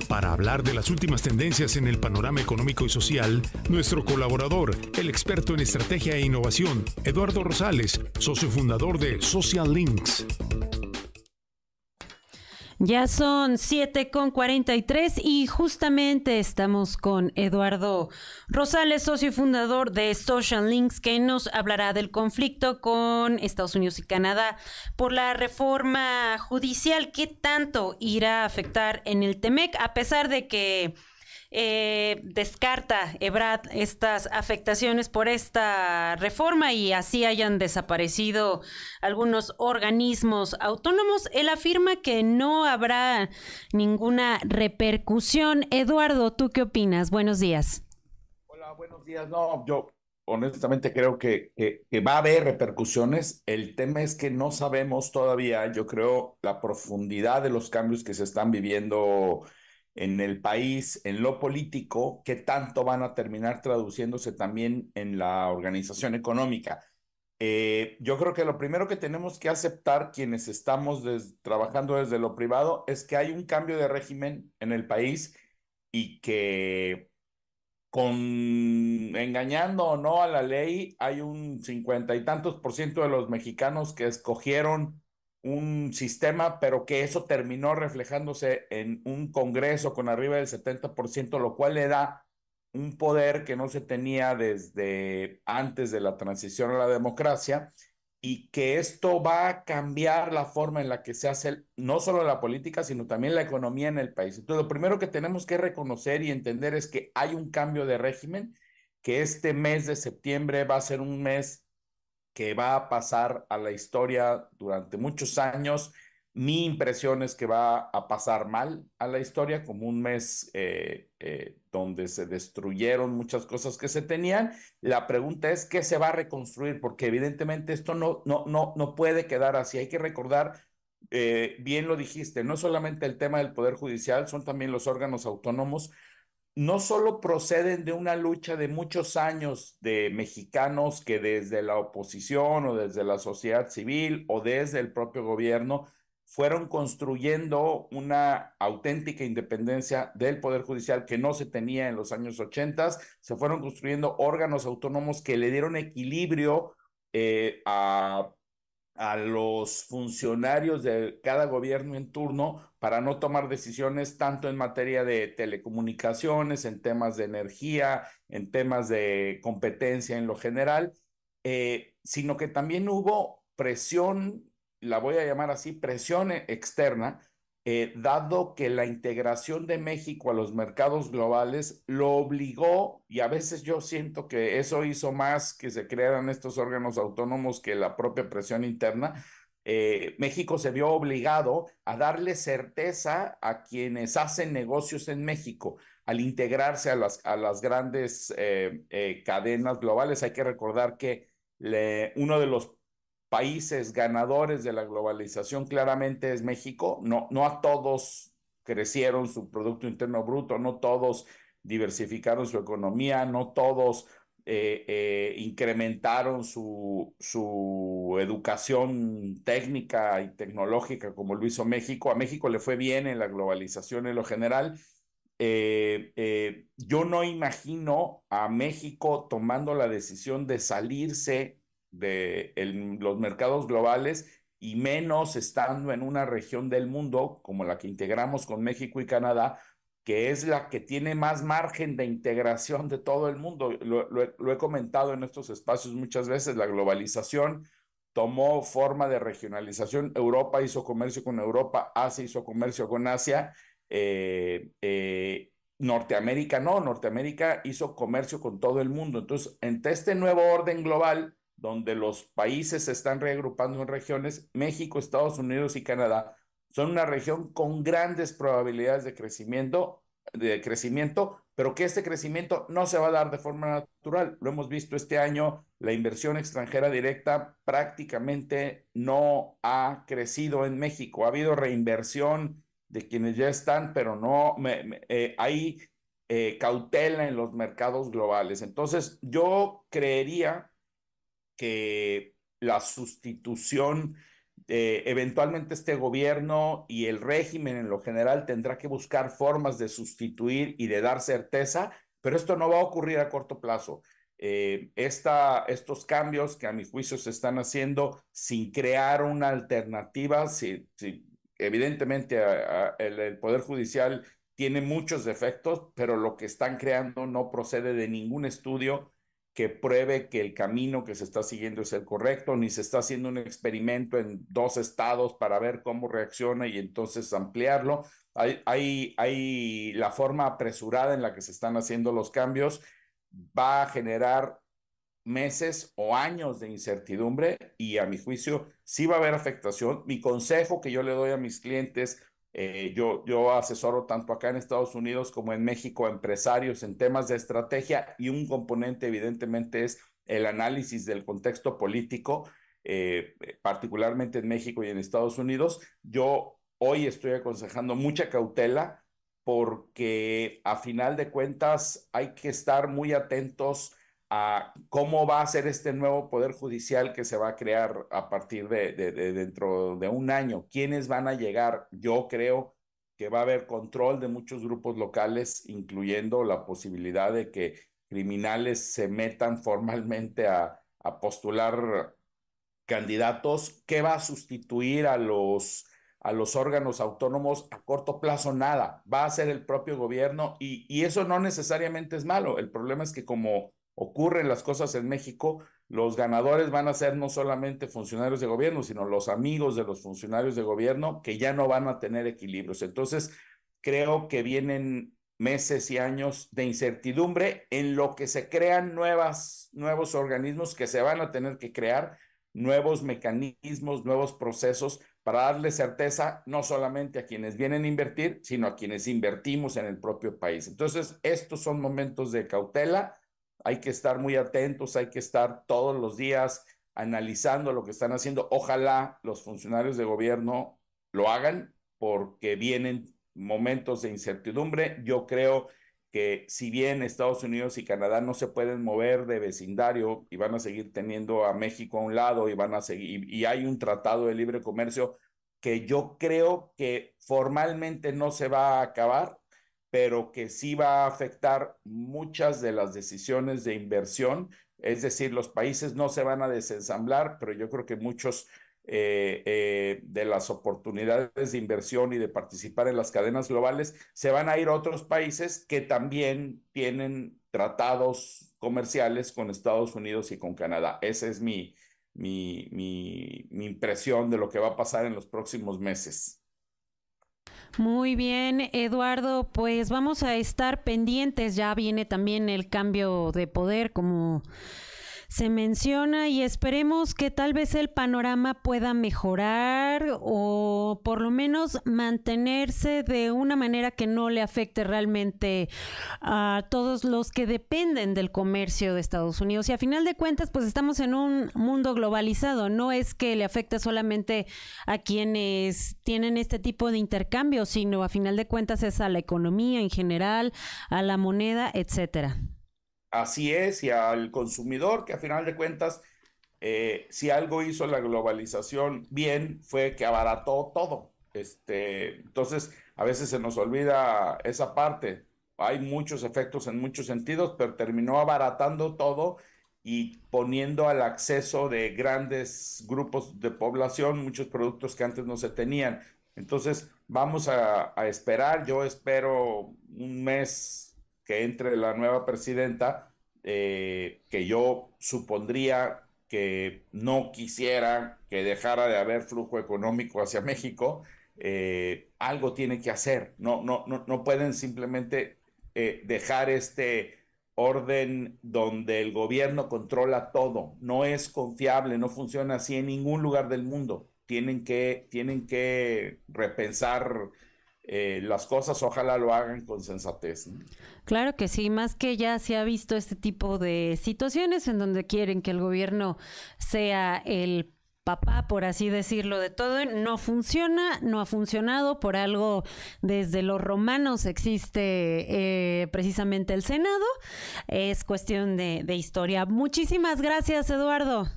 Para hablar de las últimas tendencias en el panorama económico y social, nuestro colaborador, el experto en estrategia e innovación, Eduardo Rosales, socio fundador de Social Links. Ya son 7:43 y justamente estamos con Eduardo Rosales, socio y fundador de Social Links, que nos hablará del conflicto con Estados Unidos y Canadá por la reforma judicial. ¿Qué tanto irá a afectar en el TEMEC? A pesar de que descarta Ebrard estas afectaciones por esta reforma y así hayan desaparecido algunos organismos autónomos, él afirma que no habrá ninguna repercusión. Eduardo, ¿tú qué opinas? Buenos días. Hola, buenos días. No, yo honestamente creo que va a haber repercusiones. El tema es que no sabemos todavía, yo creo, la profundidad de los cambios que se están viviendo en el país, en lo político, qué tanto van a terminar traduciéndose también en la organización económica. Yo creo que lo primero que tenemos que aceptar quienes estamos trabajando desde lo privado es que hay un cambio de régimen en el país y que con engañando o no a la ley, hay un 50 y tantos% de los mexicanos que escogieron un sistema, pero que eso terminó reflejándose en un Congreso con arriba del 70%, lo cual le da un poder que no se tenía desde antes de la transición a la democracia y que esto va a cambiar la forma en la que se hace no solo la política, sino también la economía en el país. Entonces, lo primero que tenemos que reconocer y entender es que hay un cambio de régimen, que este mes de septiembre va a ser un mes que va a pasar a la historia durante muchos años. Mi impresión es que va a pasar mal a la historia, como un mes donde se destruyeron muchas cosas que se tenían. La pregunta es qué se va a reconstruir, porque evidentemente esto no puede quedar así. Hay que recordar, bien lo dijiste, no solamente el tema del Poder Judicial, son también los órganos autónomos. No solo proceden de una lucha de muchos años de mexicanos que desde la oposición o desde la sociedad civil o desde el propio gobierno fueron construyendo una auténtica independencia del Poder Judicial que no se tenía en los años 80, se fueron construyendo órganos autónomos que le dieron equilibrio a los funcionarios de cada gobierno en turno para no tomar decisiones tanto en materia de telecomunicaciones, en temas de energía, en temas de competencia en lo general, sino que también hubo presión, la voy a llamar así, presión externa, dado que la integración de México a los mercados globales lo obligó, y a veces yo siento que eso hizo más que se crearan estos órganos autónomos que la propia presión interna. México se vio obligado a darle certeza a quienes hacen negocios en México al integrarse a las grandes cadenas globales. Hay que recordar que uno de los países ganadores de la globalización claramente es México. No a todos crecieron su Producto Interno Bruto, no todos diversificaron su economía, no todos incrementaron su educación técnica y tecnológica como lo hizo México. A México le fue bien en la globalización en lo general. Yo no imagino a México tomando la decisión de salirse de los mercados globales y menos estando en una región del mundo como la que integramos con México y Canadá, que es la que tiene más margen de integración de todo el mundo. Lo he comentado en estos espacios muchas veces, la globalización tomó forma de regionalización. Europa hizo comercio con Europa, Asia hizo comercio con Asia. Norteamérica no, Norteamérica hizo comercio con todo el mundo. Entonces, entre este nuevo orden global, donde los países se están reagrupando en regiones, México, Estados Unidos y Canadá son una región con grandes probabilidades de crecimiento, pero que este crecimiento no se va a dar de forma natural. Lo hemos visto este año, la inversión extranjera directa prácticamente no ha crecido en México. Ha habido reinversión de quienes ya están, pero no hay cautela en los mercados globales. Entonces, yo creería que la sustitución eventualmente este gobierno y el régimen en lo general tendrá que buscar formas de sustituir y de dar certeza, pero esto no va a ocurrir a corto plazo. Estos cambios que a mi juicio se están haciendo sin crear una alternativa, evidentemente el Poder Judicial tiene muchos defectos, pero lo que están creando no procede de ningún estudio que pruebe que el camino que se está siguiendo es el correcto, ni se está haciendo un experimento en 2 estados para ver cómo reacciona y entonces ampliarlo. Hay la forma apresurada en la que se están haciendo los cambios va a generar meses o años de incertidumbre y a mi juicio sí va a haber afectación. Mi consejo que yo le doy a mis clientes, yo asesoro tanto acá en Estados Unidos como en México a empresarios en temas de estrategia y un componente evidentemente es el análisis del contexto político, particularmente en México y en Estados Unidos. Yo hoy estoy aconsejando mucha cautela porque a final de cuentas hay que estar muy atentos a cómo va a ser este nuevo poder judicial que se va a crear a partir de dentro de un año. ¿Quiénes van a llegar? Yo creo que va a haber control de muchos grupos locales, incluyendo la posibilidad de que criminales se metan formalmente a postular candidatos. ¿Qué va a sustituir a los órganos autónomos a corto plazo? Nada, va a ser el propio gobierno y eso no necesariamente es malo. El problema es que como ocurren las cosas en México, los ganadores van a ser no solamente funcionarios de gobierno, sino los amigos de los funcionarios de gobierno que ya no van a tener equilibrios. Entonces, creo que vienen meses y años de incertidumbre en lo que se crean nuevos organismos que se van a tener que crear, nuevos mecanismos, nuevos procesos para darle certeza no solamente a quienes vienen a invertir, sino a quienes invertimos en el propio país. Entonces, estos son momentos de cautela. Hay que estar muy atentos, hay que estar todos los días analizando lo que están haciendo. Ojalá los funcionarios de gobierno lo hagan porque vienen momentos de incertidumbre. Yo creo que si bien Estados Unidos y Canadá no se pueden mover de vecindario y van a seguir teniendo a México a un lado y van a seguir, y hay un tratado de libre comercio que yo creo que formalmente no se va a acabar, pero que sí va a afectar muchas de las decisiones de inversión. Es decir, los países no se van a desensamblar, pero yo creo que muchos de las oportunidades de inversión y de participar en las cadenas globales se van a ir a otros países que también tienen tratados comerciales con Estados Unidos y con Canadá. Esa es mi impresión de lo que va a pasar en los próximos meses. Muy bien, Eduardo, pues vamos a estar pendientes. Ya viene también el cambio de poder, como se menciona, y esperemos que tal vez el panorama pueda mejorar o por lo menos mantenerse de una manera que no le afecte realmente a todos los que dependen del comercio de Estados Unidos. Y a final de cuentas, pues estamos en un mundo globalizado. No es que le afecte solamente a quienes tienen este tipo de intercambio, sino a final de cuentas es a la economía en general, a la moneda, etcétera. Así es, y al consumidor, que a final de cuentas, si algo hizo la globalización bien, fue que abarató todo. Entonces, a veces se nos olvida esa parte. Hay muchos efectos en muchos sentidos, pero terminó abaratando todo y poniendo al acceso de grandes grupos de población muchos productos que antes no se tenían. Entonces, vamos a esperar. Yo espero un mes que entre la nueva presidenta, que yo supondría que no quisiera que dejara de haber flujo económico hacia México. Algo tiene que hacer. No pueden simplemente dejar este orden donde el gobierno controla todo. No es confiable, no funciona así en ningún lugar del mundo. Tienen que repensar las cosas. Ojalá lo hagan con sensatez, ¿no? Claro que sí, más que ya se ha visto este tipo de situaciones en donde quieren que el gobierno sea el papá, por así decirlo, de todo. No funciona, no ha funcionado. Por algo desde los romanos existe precisamente el Senado. Es cuestión de historia. Muchísimas gracias, Eduardo.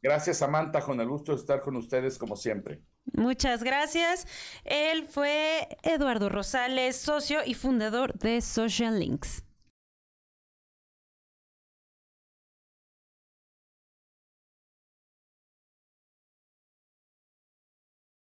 Gracias, Samantha, con el gusto de estar con ustedes como siempre. Muchas gracias. Él fue Eduardo Rosales, socio y fundador de Social Links.